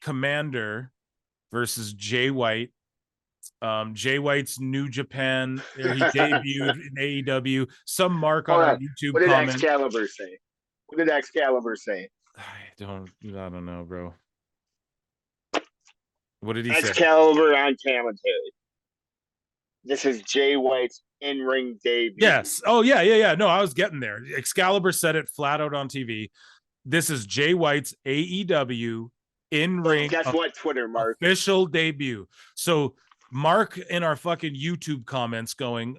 Commander versus Jay White. Jay White's New Japan. He debuted in AEW. Some mark on our YouTube what did comment. Excalibur say? What did Excalibur say? I don't know, bro. What did he say? Excalibur on commentary. This is Jay White's in-ring debut. Yes. Oh, yeah. No, I was getting there. Excalibur said it flat out on TV. This is Jay White's AEW in-ring. Guess what, Twitter, Mark? Official debut. So Mark in our fucking YouTube comments going,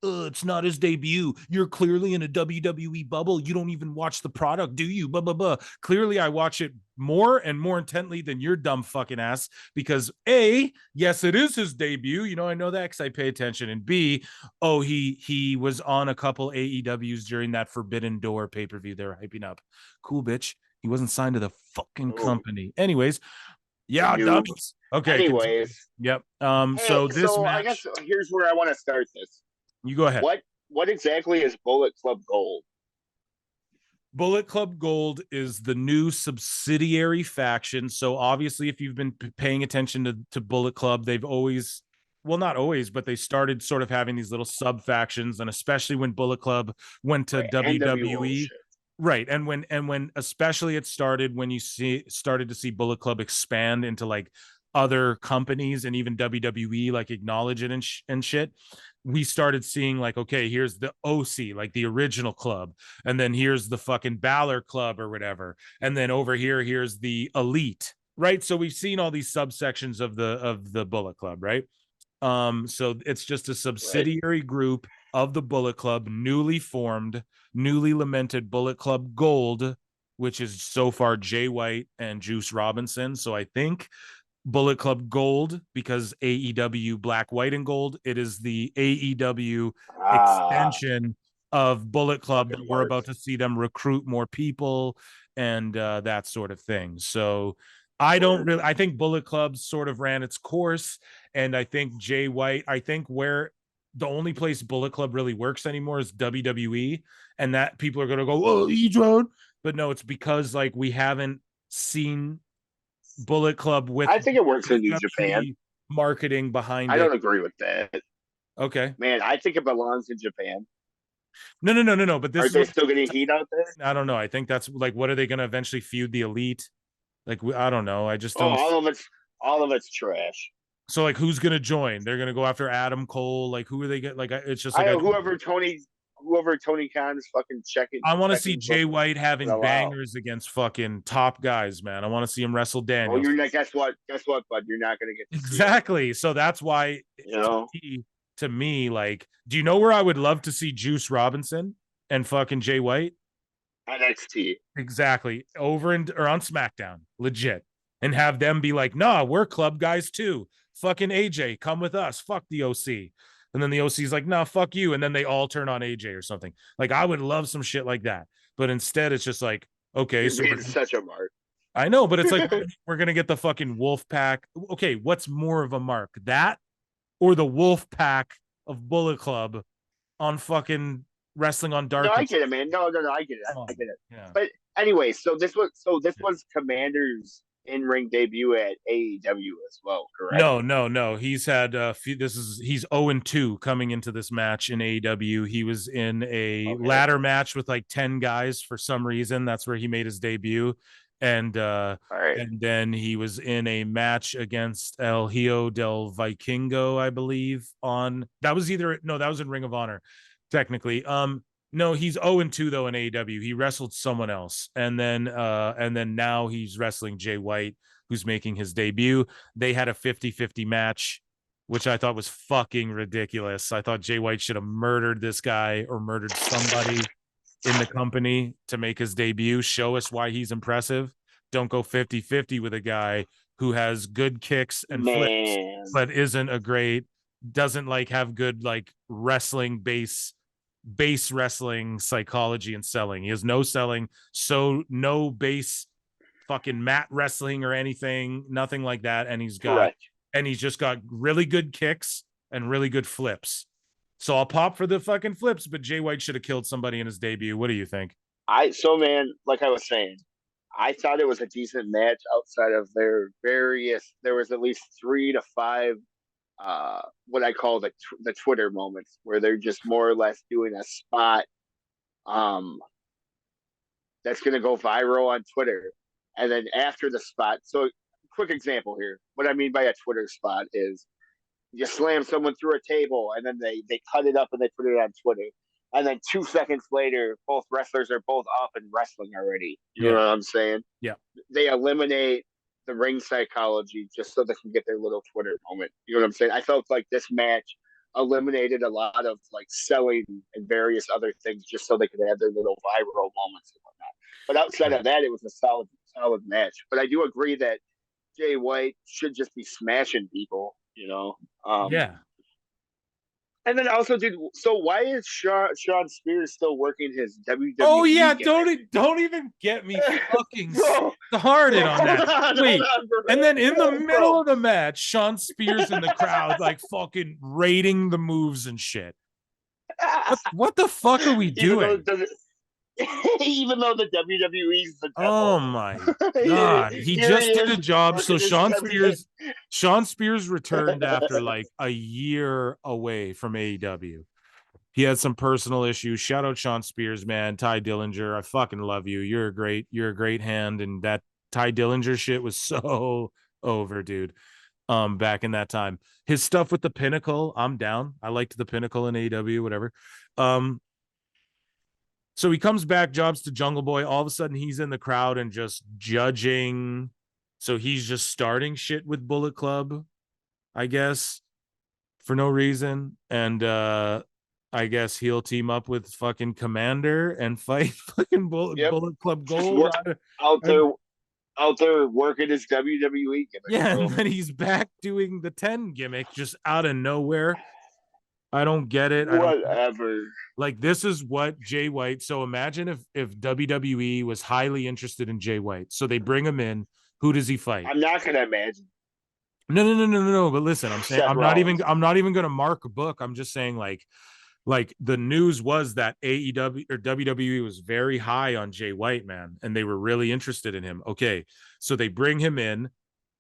it's not his debut. You're clearly in a WWE bubble. You don't even watch the product, do you? Blah, blah, blah. Clearly, I watch it more and more intently than your dumb fucking ass because A, yes, it is his debut. You know, I know that because I pay attention. And B, oh, he was on a couple AEWs during that Forbidden Door pay-per-view they were hyping up. Cool, bitch. He wasn't signed to the fucking company. Anyways, yeah, dummies. Okay. Anyways. Yep. So this match. I guess here's where I want to start this. You go ahead. What exactly is Bullet Club Gold? Bullet Club Gold is the new subsidiary faction. So obviously, if you've been paying attention to Bullet Club, they've always, well, not always, but they started sort of having these little sub factions, and especially when Bullet Club went to WWE. Right. And when especially it started when you started to see Bullet Club expand into like other companies and even WWE like acknowledge it and shit. We started seeing like, okay, here's the OC, like the original club. And then here's the fucking Balor Club or whatever. And then over here, here's the Elite, right? So we've seen all these subsections of the Bullet Club, right? So it's just a subsidiary group of the Bullet Club, newly formed, newly lamented Bullet Club Gold, which is so far Jay White and Juice Robinson. So I think Bullet Club Gold, because AEW Black, White, and Gold, it is the AEW extension of Bullet Club that we're about to see them recruit more people and that sort of thing. So I think Bullet Club sort of ran its course, and I think Jay White, I think where the only place Bullet Club really works anymore is WWE, and that people are going to go, oh, E-Drone, but no, it's because like we haven't seen Bullet Club with, I think it works in New Japan marketing behind it. I don't agree with that. Okay, man, I think it belongs in Japan. No. But this are they still getting heat out there? I don't know. I think that's like, what are they going to eventually feud the Elite? Like, I don't know. I just don't. All of it's trash. So like, who's going to join? They're going to go after Adam Cole. Like, who are they get? Like, it's just like whoever Tony Khan's fucking checking. I want to see Jay White having bangers against fucking top guys, man. I want to see him wrestle Daniels. Oh, you're not. Guess what, bud? You're not going to get exactly. So that's why, to me, like, do you know where I would love to see Juice Robinson and fucking Jay White? NXT. Exactly. Over or on SmackDown, legit, and have them be like, nah, we're club guys too. Fucking AJ, come with us. Fuck the OC. And then the OC's like, no, fuck you. And then they all turn on AJ or something. Like, I would love some shit like that. But instead, it's just like, okay. So it's such a mark. I know, but it's like, we're going to get the fucking wolf pack. Okay, what's more of a mark? That or the wolf pack of Bullet Club on fucking Wrestling on Dark? No, I get it, man. No, I get it. I get it. Yeah. But anyway, so this was Commander's in-ring debut at AEW as well, correct? No. He's had he's 0-2 coming into this match in AEW. He was in a ladder match with like 10 guys for some reason. That's where he made his debut. And and then he was in a match against El Hijo del Vikingo, I believe. That was in Ring of Honor, technically. No, he's 0-2 though in AEW. He wrestled someone else, and then now he's wrestling Jay White, who's making his debut. They had a 50-50 match, which I thought was fucking ridiculous. I thought Jay White should have murdered this guy or murdered somebody in the company to make his debut. Show us why he's impressive. Don't go 50-50 with a guy who has good kicks and flips, but doesn't like have good like wrestling base wrestling psychology and selling. He has no selling, so no base fucking mat wrestling or anything, nothing like that. And he's just got really good kicks and really good flips. So I'll pop for the fucking flips, but Jay White should have killed somebody in his debut. What do you think? Man, like I was saying, I thought it was a decent match outside of their various. There was at least 3 to 5 what I call the Twitter moments where they're just more or less doing a spot um that's going to go viral on Twitter, and then after the spot. So, quick example here. What I mean by a Twitter spot is you slam someone through a table, and then they cut it up and they put it on Twitter. And then 2 seconds later, both wrestlers are both up and wrestling already. You know what I'm saying? Yeah. They eliminate the ring psychology just so they can get their little Twitter moment. You know what I'm saying? I felt like this match eliminated a lot of like selling and various other things just so they could have their little viral moments and whatnot. But outside of that, it was a solid match. But I do agree that Jay White should just be smashing people, you know? Yeah. And then also, dude, so why is Sean Spears still working his WWE? Oh yeah, gimmick? don't even get me fucking started on that. Wait, and then in the middle of the match, Sean Spears in the crowd like fucking rating the moves and shit. What the fuck are we doing? Even though the WWE's the devil. Oh my god, he just did a job. So Sean Spears returned after like a year away from AEW. He had some personal issues. Shout out Sean Spears, man. Ty Dillinger, I fucking love you. You're a great hand, and that Ty Dillinger shit was so over, dude. Back in that time, his stuff with the Pinnacle, I'm down. I liked the Pinnacle in AEW, whatever. So he comes back, jobs to Jungle Boy. All of a sudden, he's in the crowd and just judging. So he's just starting shit with Bullet Club, I guess, for no reason. And I guess he'll team up with fucking Commander and fight fucking Bullet Club Gold. Out there working his WWE gimmick. Yeah, and then he's back doing the 10 gimmick just out of nowhere. I don't get it. Whatever. Like, this is what Jay White. So imagine if WWE was highly interested in Jay White. So they bring him in. Who does he fight? I'm not gonna imagine. No. But listen, I'm saying I'm not even gonna mark a book. I'm just saying like the news was that AEW or WWE was very high on Jay White, man, and they were really interested in him. Okay, so they bring him in.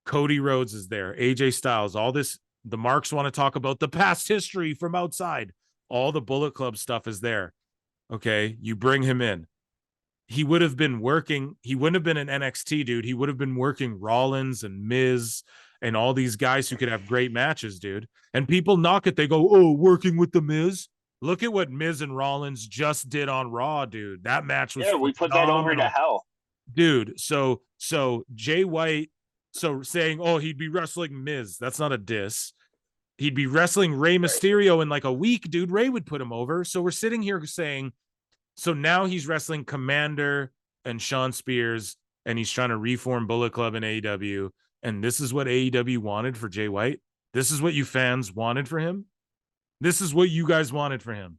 Cody Rhodes is there. AJ Styles. All this. The marks want to talk about the past history from outside. All the Bullet Club stuff is there. Okay, you bring him in. He would have been working. He wouldn't have been an NXT dude. He would have been working Rollins and Miz and all these guys who could have great matches, dude. And people knock it. They go, "Oh, working with the Miz." Look at what Miz and Rollins just did on Raw, dude. That match was we put that over to hell, dude. So Jay White. So saying, "Oh, he'd be wrestling Miz," that's not a diss. He'd be wrestling Rey Mysterio in like a week, dude. Rey would put him over. So we're sitting here saying, so now he's wrestling Commander and Sean Spears, and he's trying to reform Bullet Club in AEW. And this is what AEW wanted for Jay White. This is what you fans wanted for him. This is what you guys wanted for him.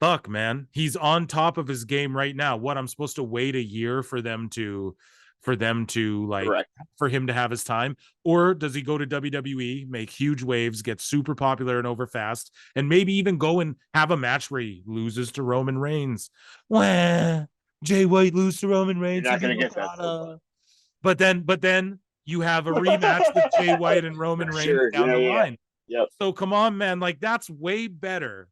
Fuck, man. He's on top of his game right now. What, I'm supposed to wait a year for them to like, correct, for him to have his time? Or does he go to WWE, make huge waves, get super popular and over fast, and maybe even go and have a match where he loses to Roman Reigns? Wah, Jay White lose to Roman Reigns. You're not gonna get that. But then you have a rematch with Jay White and Roman Reigns down the line. Yep. So come on, man. Like, that's way better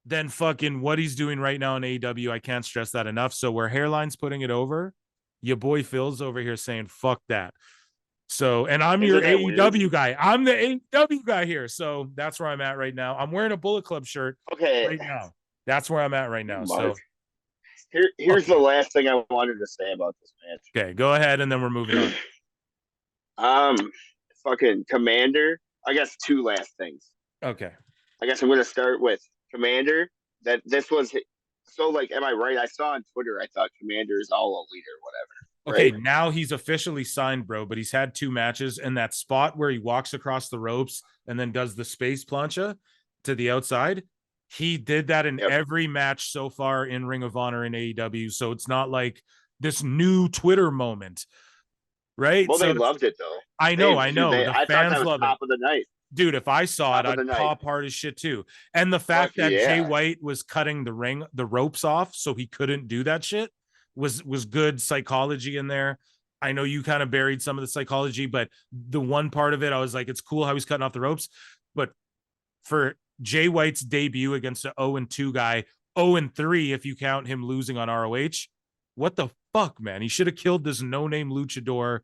than fucking what he's doing right now in AEW. I can't stress that enough. So where Hairline's putting it over, your boy Phil's over here saying, fuck that. So, and I'm your AEW guy. I'm the AEW guy here. So that's where I'm at right now. I'm wearing a Bullet Club shirt right now. That's where I'm at right now. Mark. So here's the last thing I wanted to say about this match. Okay, go ahead, and then we're moving on. Fucking Commander. I guess 2 last things. Okay. I guess I'm going to start with Commander. That this was so, like, am I right? I saw on Twitter, I thought Commander is all elite or whatever. Okay, right? Now he's officially signed, bro, but he's had 2 matches, and that spot where he walks across the ropes and then does the space plancha to the outside, he did that in every match so far in Ring of Honor and AEW, so it's not like this new Twitter moment, right? Well, so they loved it, though. I know. I fans love it. Top of the night. Dude, if I saw it, I'd pop hard as shit too. And the fact that Jay White was cutting the ropes off so he couldn't do that shit, was good psychology in there. I know you kind of buried some of the psychology, but the one part of it, I was like, it's cool how he's cutting off the ropes. But for Jay White's debut against an 0-2 guy, 0-3 if you count him losing on ROH, what the fuck, man? He should have killed this no-name luchador.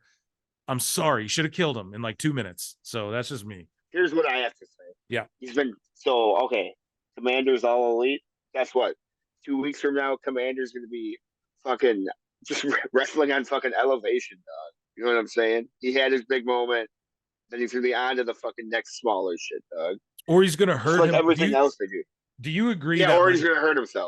I'm sorry, he should have killed him in like 2 minutes. So that's just me. Here's what I have to say. Yeah. He's been okay. Commander's all elite. Guess what? 2 weeks from now, Commander's going to be fucking just wrestling on fucking elevation, dog. You know what I'm saying? He had his big moment. Then he's going to be on to the fucking next smaller shit, dog. Or he's going to hurt him. Like everything else they do. Do you agree? Yeah, or he's going to hurt himself.